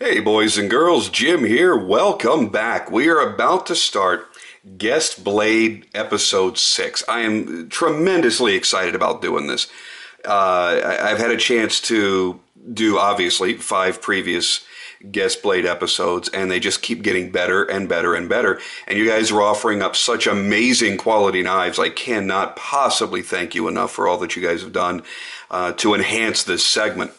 Hey boys and girls, Jim here. Welcome back. We are about to start Guest Blade episode 6. I am tremendously excited about doing this. I've had a chance to do, obviously, 5 previous Guest Blade episodes, and they just keep getting better and better and better. And you guys are offering up such amazing quality knives. I cannot possibly thank you enough for all that you guys have done to enhance this segment.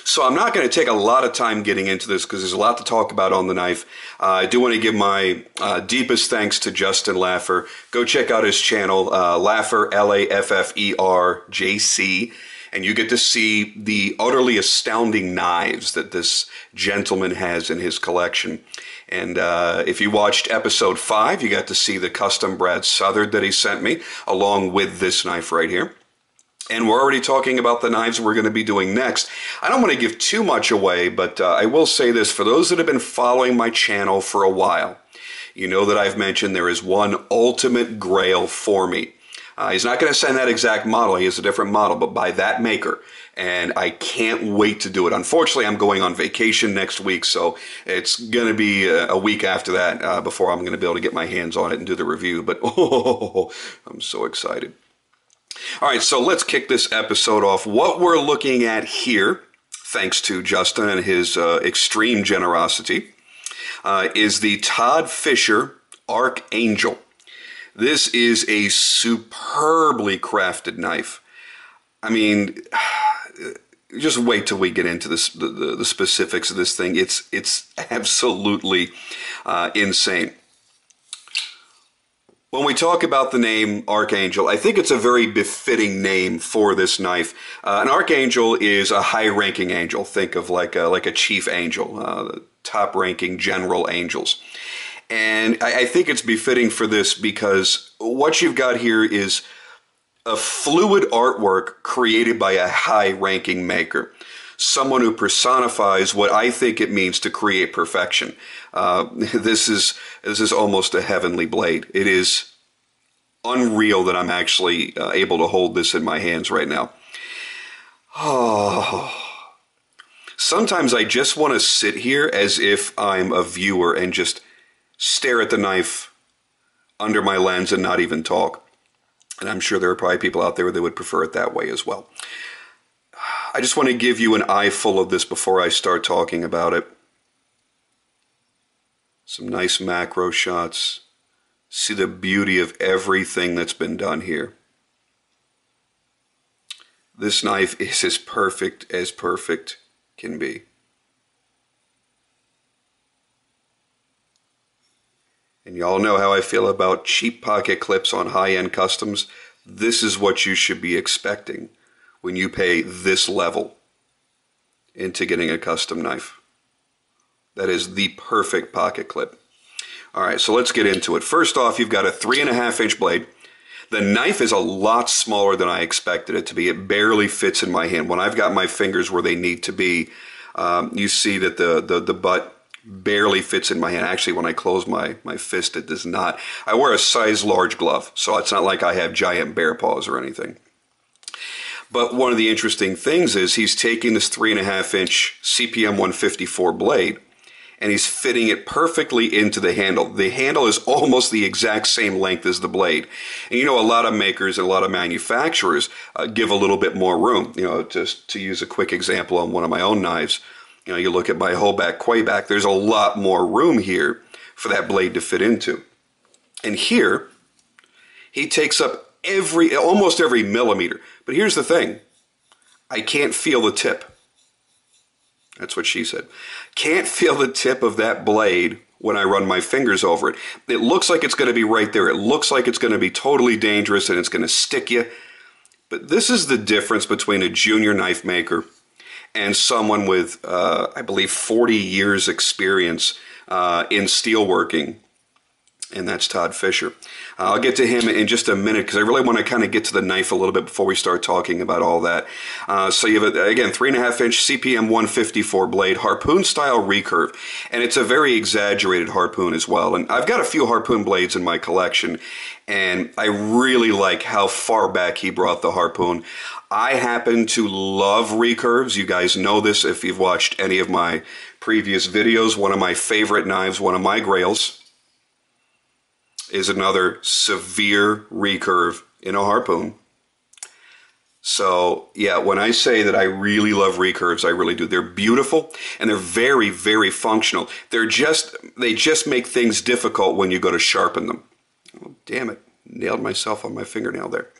So I'm not going to take a lot of time getting into this because there's a lot to talk about on the knife. I do want to give my deepest thanks to Justin Laffer. Go check out his channel, Laffer, Laffer-JC, and you get to see the utterly astounding knives that this gentleman has in his collection. And if you watched episode 5, you got to see the custom Brad Southard that he sent me, along with this knife right here. And we're already talking about the knives we're going to be doing next. I don't want to give too much away, but I will say this. For those that have been following my channel for a while, you know that I've mentioned there is one ultimate grail for me. He's not going to send that exact model. He has a different model, but by that maker. And I can't wait to do it. Unfortunately, I'm going on vacation next week, so it's going to be a week after that before I'm going to be able to get my hands on it and do the review. But I'm so excited. All right, so let's kick this episode off. What we're looking at here, thanks to Justin and his extreme generosity, is the Todd Fischer Archangel. This is a superbly crafted knife. I mean, just wait till we get into this, the specifics of this thing. It's absolutely insane. When we talk about the name Archangel, I think it's a very befitting name for this knife. An Archangel is a high-ranking angel. Think of like a chief angel, the top-ranking general angels. And I think it's befitting for this because what you've got here is a fluid artwork created by a high-ranking maker. Someone who personifies what I think it means to create perfection. This is almost a heavenly blade. It is unreal that I'm actually able to hold this in my hands right now. Oh, sometimes I just want to sit here as if I'm a viewer and just stare at the knife under my lens and not even talk. And I'm sure there are probably people out there that would prefer it that way as well. I just want to give you an eyeful of this before I start talking about it. Some nice macro shots. See the beauty of everything that's been done here. This knife is as perfect can be. And y'all know how I feel about cheap pocket clips on high-end customs. This is what you should be expecting when you pay this level into getting a custom knife. That is the perfect pocket clip. All right, so let's get into it. First off, you've got a 3.5-inch blade. The knife is a lot smaller than I expected it to be. It barely fits in my hand. When I've got my fingers where they need to be, you see that the butt barely fits in my hand. Actually, when I close my fist, it does not. I wear a size large glove, so it's not like I have giant bear paws or anything. But one of the interesting things is he's taking this 3.5-inch CPM 154 blade and he's fitting it perfectly into the handle. The handle is almost the exact same length as the blade. And you know, a lot of makers and a lot of manufacturers give a little bit more room. You know, just to use a quick example on one of my own knives, you know, you look at my Hoback Quayback, there's a lot more room here for that blade to fit into. And here, he takes up almost every millimeter. But here's the thing. I can't feel the tip. That's what she said. Can't feel the tip of that blade when I run my fingers over it. It looks like it's going to be right there. It looks like it's going to be totally dangerous and it's going to stick you. But this is the difference between a junior knife maker and someone with, I believe, 40 years experience in steelworking and that's Todd Fischer. I'll get to him in just a minute because I really want to kind of get to the knife a little bit before we start talking about all that. So you have, again, 3.5-inch CPM 154 blade, harpoon-style recurve, and it's a very exaggerated harpoon as well. And I've got a few harpoon blades in my collection, and I really like how far back he brought the harpoon. I happen to love recurves. You guys know this if you've watched any of my previous videos. One of my favorite knives, one of my grails, is another severe recurve in a harpoon. So yeah, when I say that I really love recurves, I really do. They're beautiful and they're very, very functional. They just make things difficult when you go to sharpen them. Oh, damn it, nailed myself on my fingernail there.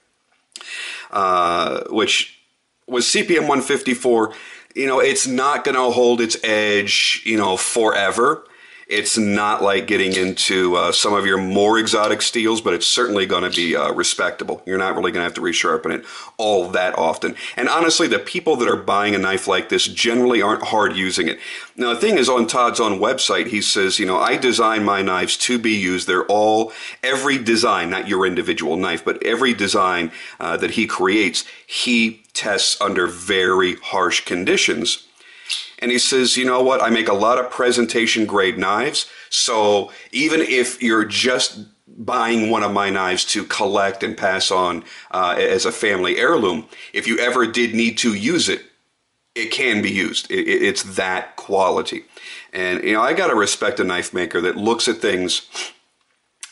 Which was CPM 154. You know, it's not going to hold its edge, you know, forever. It's not like getting into some of your more exotic steels, but it's certainly going to be respectable. You're not really going to have to resharpen it all that often. And honestly, the people that are buying a knife like this generally aren't hard using it. Now, the thing is, on Todd's own website, he says, you know, I design my knives to be used. Every design, not your individual knife, but every design that he creates, he tests under very harsh conditions. And he says, you know what, I make a lot of presentation grade knives, so even if you're just buying one of my knives to collect and pass on as a family heirloom, if you ever did need to use it, it can be used. It's that quality. And, you know, I got to respect a knife maker that looks at things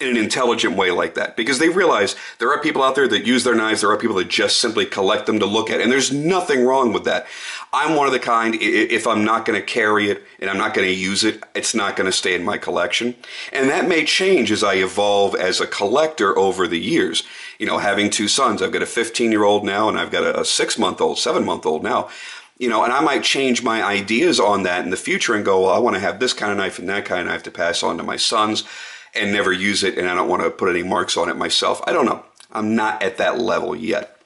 in an intelligent way like that, because they realize there are people out there that use their knives, there are people that just simply collect them to look at, and there's nothing wrong with that. I'm one of the kind, if I'm not going to carry it and I'm not going to use it, it's not going to stay in my collection. And that may change as I evolve as a collector over the years. You know, having two sons, I've got a 15-year-old now and I've got a 6-month-old, 7-month-old now. You know, and I might change my ideas on that in the future and go, well, I want to have this kind of knife and that kind of knife to pass on to my sons and never use it, and I don't want to put any marks on it myself. I don't know. I'm not at that level yet.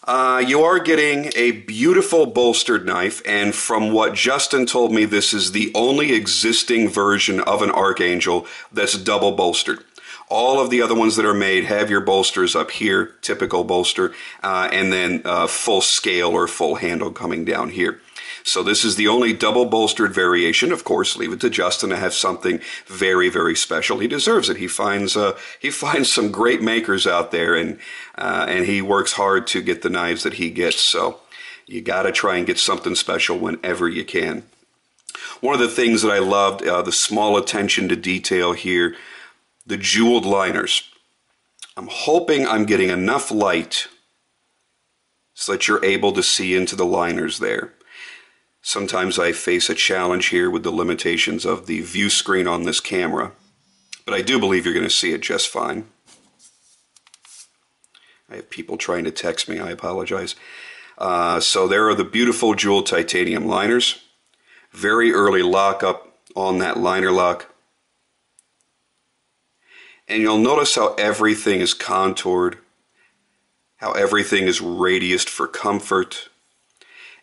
You are getting a beautiful bolstered knife, and from what Justin told me, this is the only existing version of an Archangel that's double bolstered. All of the other ones that are made have your bolsters up here, typical bolster, and then full scale or full handle coming down here. So this is the only double bolstered variation. Of course, leave it to Justin to have something very, very special. He deserves it. He finds some great makers out there, and he works hard to get the knives that he gets. So you got to try and get something special whenever you can. One of the things that I loved, the small attention to detail here, the jeweled liners. I'm hoping I'm getting enough light so that you're able to see into the liners there. Sometimes I face a challenge here with the limitations of the view screen on this camera, but I do believe you're going to see it just fine. I have people trying to text me. I apologize. So there are the beautiful jeweled titanium liners. Very early lockup on that liner lock. And you'll notice how everything is contoured, how everything is radiused for comfort,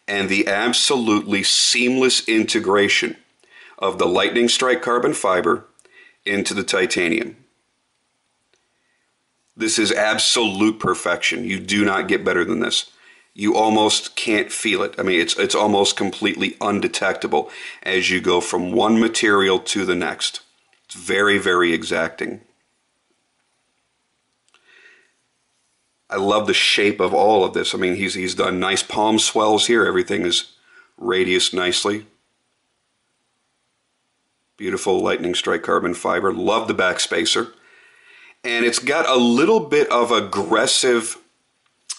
and the absolutely seamless integration of the lightning strike carbon fiber into the titanium. This is absolute perfection. You do not get better than this. You almost can't feel it. I mean, it's almost completely undetectable as you go from one material to the next. It's very, very exacting. I love the shape of all of this. I mean, he's done nice palm swells here. Everything is radiused nicely. Beautiful lightning strike carbon fiber. Love the back spacer. And it's got a little bit of aggressive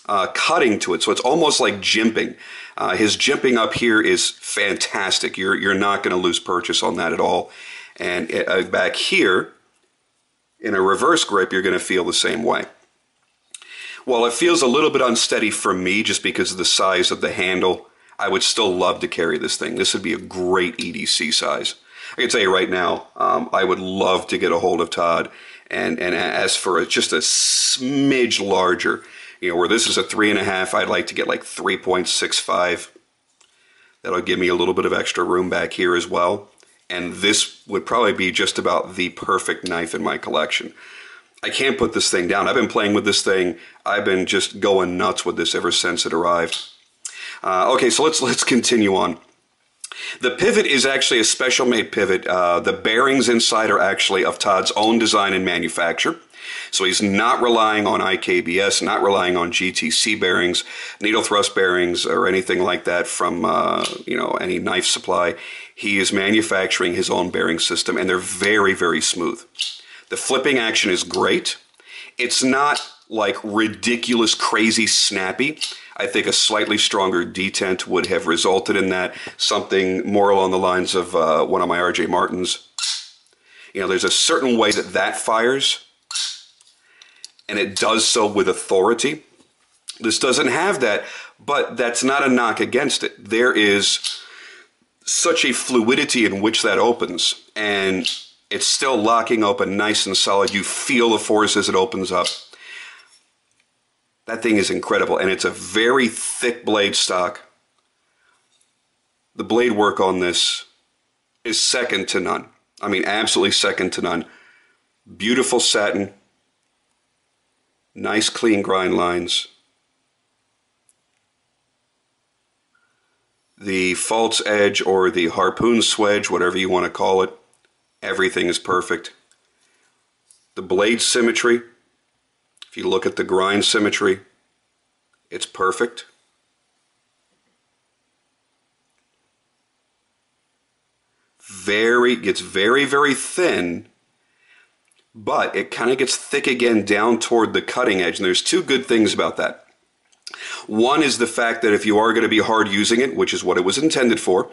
cutting to it, so it's almost like jimping. His jimping up here is fantastic. You're not going to lose purchase on that at all. And back here, in a reverse grip, you're going to feel the same way. While it feels a little bit unsteady for me just because of the size of the handle, I would still love to carry this thing. This would be a great EDC size. I can tell you right now, I would love to get a hold of Todd and ask for just a smidge larger. You know, where this is a 3.5, I'd like to get like 3.65. That'll give me a little bit of extra room back here as well. And this would probably be just about the perfect knife in my collection. I can't put this thing down. I've been playing with this thing. I've been just going nuts with this ever since it arrived. Okay, so let's continue on. The pivot is actually a special made pivot. The bearings inside are actually of Todd's own design and manufacture. So he's not relying on IKBS, not relying on GTC bearings, needle thrust bearings, or anything like that from any knife supply. He is manufacturing his own bearing system, and they're very, very smooth. The flipping action is great. It's not like ridiculous, crazy snappy. I think a slightly stronger detent would have resulted in that. Something more along the lines of one of my RJ Martins. You know, there's a certain way that fires, and it does so with authority. This doesn't have that, but that's not a knock against it. There is such a fluidity in which that opens, and it's still locking open nice and solid. You feel the force as it opens up. That thing is incredible, and it's a very thick blade stock. The blade work on this is second to none. I mean, absolutely second to none. Beautiful satin. Nice clean grind lines. The false edge or the harpoon swedge, whatever you want to call it, everything is perfect. The blade symmetry, if you look at the grind symmetry, it's perfect. Gets very, very thin, but it kind of gets thick again down toward the cutting edge. And there's two good things about that. One is the fact that if you are going to be hard using it, which is what it was intended for,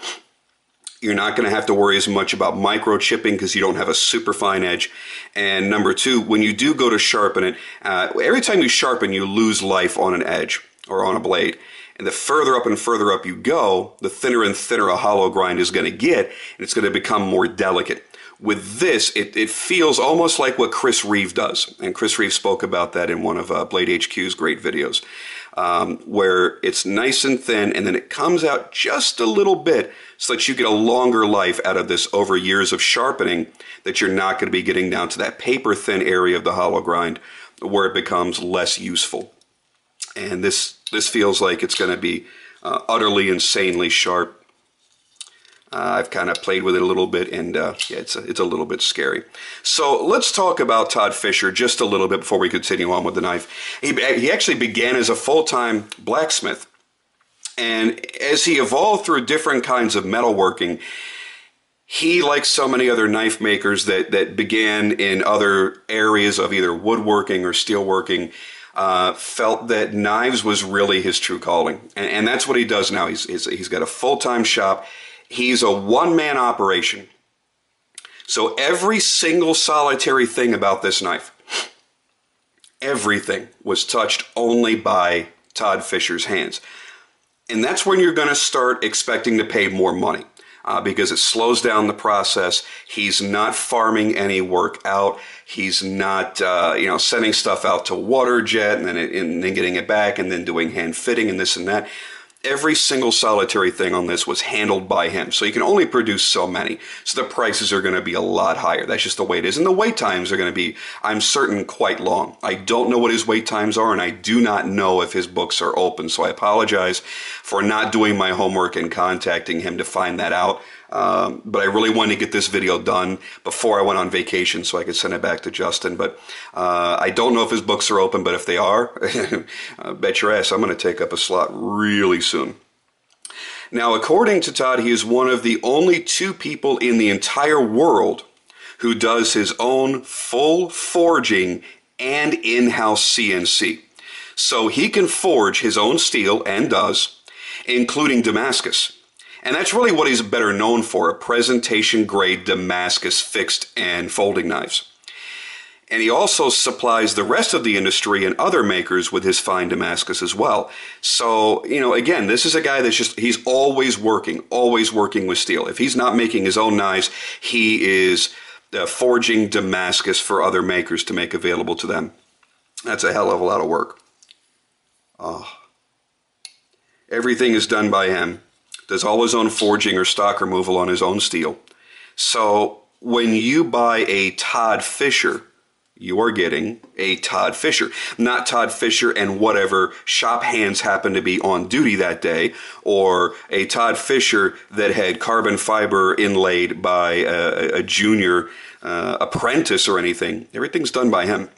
you're not going to have to worry as much about microchipping because you don't have a super fine edge. And number two, when you do go to sharpen it, every time you sharpen, you lose life on an edge or on a blade. And the further up and further up you go, the thinner and thinner a hollow grind is going to get, and it's going to become more delicate. With this, it feels almost like what Chris Reeve does. And Chris Reeve spoke about that in one of Blade HQ's great videos, where it's nice and thin, and then it comes out just a little bit so that you get a longer life out of this over years of sharpening, that you're not going to be getting down to that paper thin area of the hollow grind where it becomes less useful. And this feels like it's going to be utterly insanely sharp. I've kind of played with it a little bit, and yeah, it's a little bit scary. So let's talk about Todd Fischer just a little bit before we continue on with the knife. He actually began as a full-time blacksmith, and as he evolved through different kinds of metalworking, he, like so many other knife makers that began in other areas of either woodworking or steelworking, felt that knives was really his true calling, and that's what he does now. He's got a full-time shop. He's a one-man operation. So every single solitary thing about this knife, everything was touched only by Todd Fischer's hands. And that's when you're going to start expecting to pay more money, because it slows down the process. He's not farming any work out. He's not sending stuff out to Waterjet and then getting it back and then doing hand fitting and this and that. Every single solitary thing on this was handled by him. So you can only produce so many. So the prices are going to be a lot higher. That's just the way it is. And the wait times are going to be, I'm certain, quite long. I don't know what his wait times are, and I do not know if his books are open. So I apologize for not doing my homework and contacting him to find that out. But I really wanted to get this video done before I went on vacation so I could send it back to Justin. But I don't know if his books are open, but if they are, bet your ass I'm going to take up a slot really soon. Now, according to Todd, he is one of the only two people in the entire world who does his own full forging and in-house CNC. So he can forge his own steel, and does, including Damascus. And that's really what he's better known for, a presentation-grade Damascus fixed and folding knives. And he also supplies the rest of the industry and other makers with his fine Damascus as well. So, again, this is a guy he's always working with steel. If he's not making his own knives, he is forging Damascus for other makers to make available to them. That's a hell of a lot of work. Oh. Everything is done by him. Does all his own forging or stock removal on his own steel. So when you buy a Todd Fischer, you are getting a Todd Fischer, not Todd Fischer and whatever shop hands happen to be on duty that day, or a Todd Fischer that had carbon fiber inlaid by a junior apprentice or anything. Everything's done by him.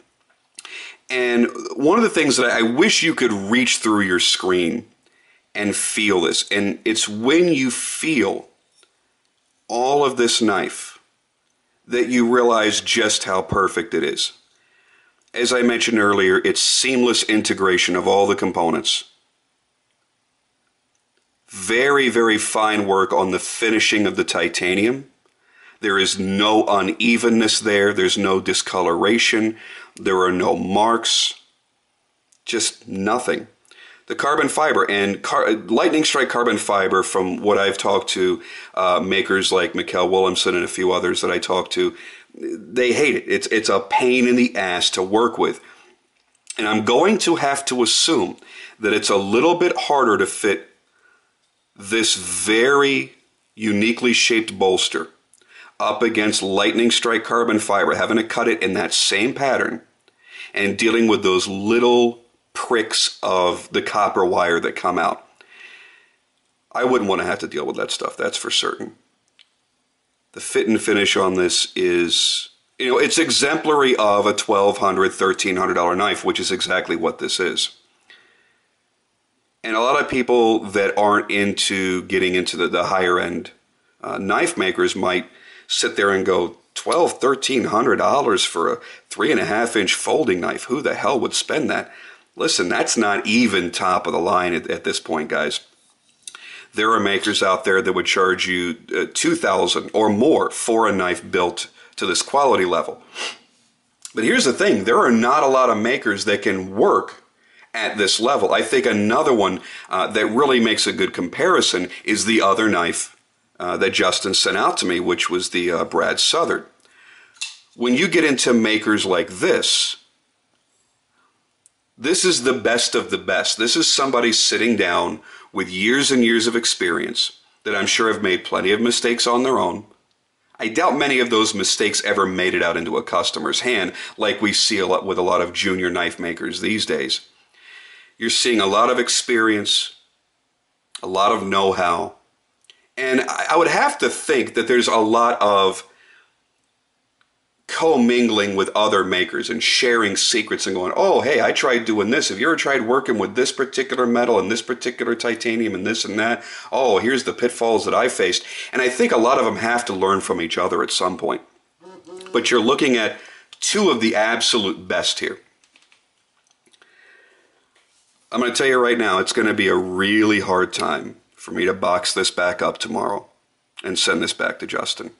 And one of the things that I wish you could reach through your screen and feel this, and it's when you feel all of this knife that you realize just how perfect it is. As I mentioned earlier, it's seamless integration of all the components. Very, very fine work on the finishing of the titanium. There is no unevenness there. There's no discoloration. There are no marks. Just nothing. The carbon fiber and lightning strike carbon fiber, from what I've talked to makers like Mikkel Williamson and a few others that I talked to, they hate it. It's a pain in the ass to work with. And I'm going to have to assume that it's a little bit harder to fit this very uniquely shaped bolster up against lightning strike carbon fiber, having to cut it in that same pattern and dealing with those little pricks of the copper wire that come out. I wouldn't want to have to deal with that stuff, that's for certain. The fit and finish on this is, it's exemplary of a $1,200, $1,300 knife, which is exactly what this is. And a lot of people that aren't into getting into the higher end knife makers might sit there and go, $1,200, $1,300 for a 3.5-inch folding knife. Who the hell would spend that? Listen, that's not even top of the line at this point, guys. There are makers out there that would charge you $2,000 or more for a knife built to this quality level. But here's the thing, there are not a lot of makers that can work at this level. I think another one that really makes a good comparison is the other knife that Justin sent out to me, which was the Brad Southard. When you get into makers like this is the best of the best. This is somebody sitting down with years and years of experience that I'm sure have made plenty of mistakes on their own. I doubt many of those mistakes ever made it out into a customer's hand like we see a lot with a lot of junior knife makers these days. You're seeing a lot of experience, a lot of know-how, and I would have to think that there's a lot of commingling with other makers and sharing secrets and going, oh, hey, I tried doing this. Have you ever tried working with this particular metal and this particular titanium and this and that? Oh, here's the pitfalls that I faced. And I think a lot of them have to learn from each other at some point. But you're looking at two of the absolute best here. I'm going to tell you right now, it's going to be a really hard time for me to box this back up tomorrow and send this back to Justin.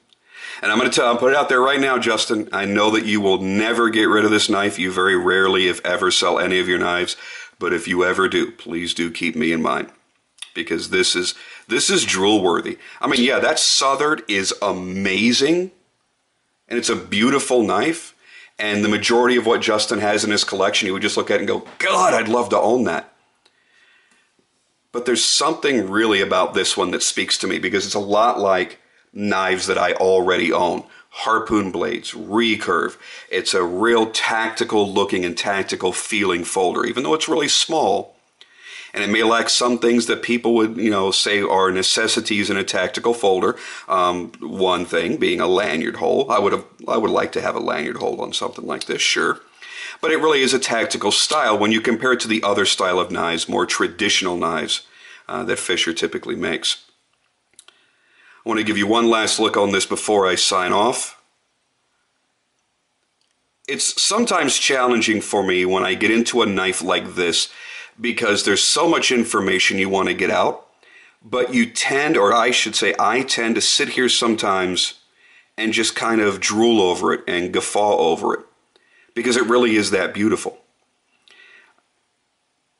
And I'm going to put it out there right now, Justin. I know that you will never get rid of this knife. You very rarely, if ever, sell any of your knives. But if you ever do, please do keep me in mind, because this is drool worthy. I mean, yeah, that Southard is amazing, and it's a beautiful knife. And the majority of what Justin has in his collection, you would just look at it and go, God, I'd love to own that. But there's something really about this one that speaks to me, because it's a lot like knives that I already own. Harpoon blades, recurve. It's a real tactical looking and tactical feeling folder, even though it's really small. And it may lack some things that people would, say are necessities in a tactical folder. One thing being a lanyard hole. I would like to have a lanyard hole on something like this, sure. But it really is a tactical style when you compare it to the other style of knives, more traditional knives that Fischer typically makes. I want to give you one last look on this before I sign off. It's sometimes challenging for me when I get into a knife like this, because there's so much information you want to get out, but you tend, or I should say I tend to sit here sometimes and just kind of drool over it and guffaw over it, because it really is that beautiful.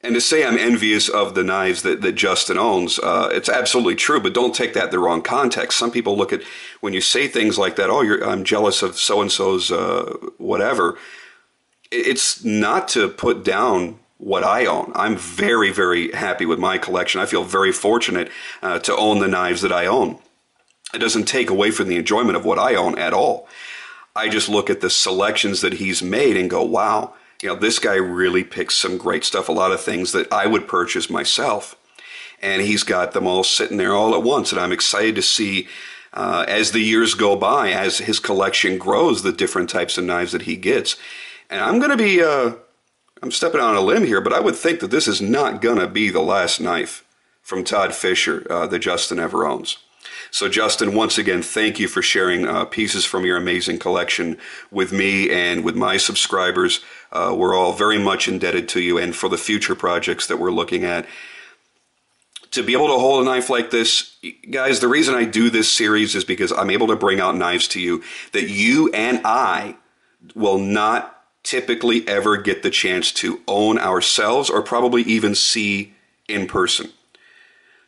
And to say I'm envious of the knives that Justin owns, it's absolutely true, but don't take that the wrong context. Some people look at, when you say things like that, oh, I'm jealous of so-and-so's whatever. It's not to put down what I own. I'm very, very happy with my collection. I feel very fortunate to own the knives that I own. It doesn't take away from the enjoyment of what I own at all. I just look at the selections that he's made and go, wow, this guy really picks some great stuff, a lot of things that I would purchase myself. And he's got them all sitting there all at once. And I'm excited to see, as the years go by, as his collection grows, the different types of knives that he gets. And I'm going to be, I'm stepping on a limb here, but I would think that this is not going to be the last knife from Todd Fischer that Justin ever owns. So Justin, once again, thank you for sharing pieces from your amazing collection with me and with my subscribers. We're all very much indebted to you, and for the future projects that we're looking at. To be able to hold a knife like this, guys, the reason I do this series is because I'm able to bring out knives to you that you and I will not typically ever get the chance to own ourselves or probably even see in person.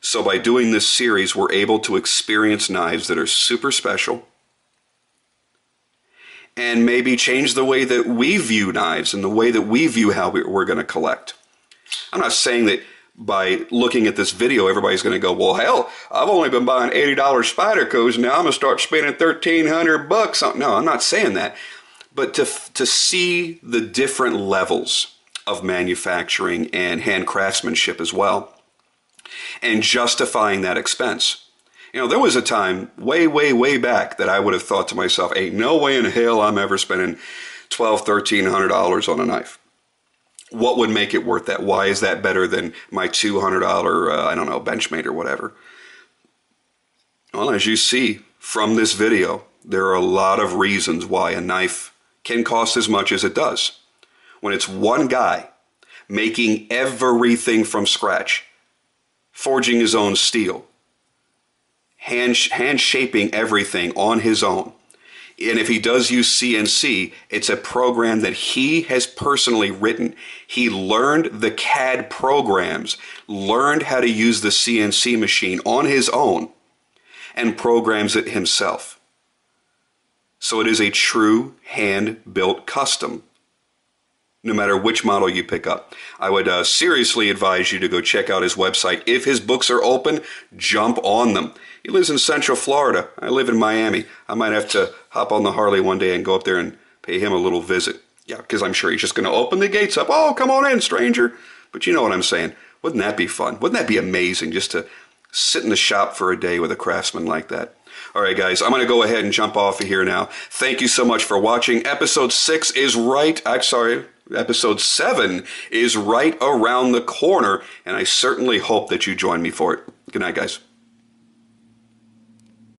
So by doing this series, we're able to experience knives that are super special and maybe change the way that we view knives and the way that we view how we're going to collect. I'm not saying that by looking at this video, everybody's going to go, well, hell, I've only been buying $80 Spydercos, now I'm going to start spending $1,300. No, I'm not saying that. But to see the different levels of manufacturing and hand craftsmanship as well, and justifying that expense. There was a time way, way, way back that I would have thought to myself, ain't no way in hell I'm ever spending $1,200, $1,300 on a knife. What would make it worth that? Why is that better than my $200, I don't know, Benchmade or whatever? Well, as you see from this video, there are a lot of reasons why a knife can cost as much as it does. When it's one guy making everything from scratch, forging his own steel, hand shaping everything on his own. And if he does use CNC, it's a program that he has personally written. He learned the CAD programs, learned how to use the CNC machine on his own, and programs it himself. So it is a true hand-built custom, no matter which model you pick up. I would seriously advise you to go check out his website. If his books are open, jump on them. He lives in Central Florida. I live in Miami. I might have to hop on the Harley one day and go up there and pay him a little visit. Yeah, because I'm sure he's just going to open the gates up. Oh, come on in, stranger. But you know what I'm saying. Wouldn't that be fun? Wouldn't that be amazing just to sit in the shop for a day with a craftsman like that? All right, guys, I'm going to go ahead and jump off of here now. Thank you so much for watching. Episode 7 is right around the corner, and I certainly hope that you join me for it. Good night, guys.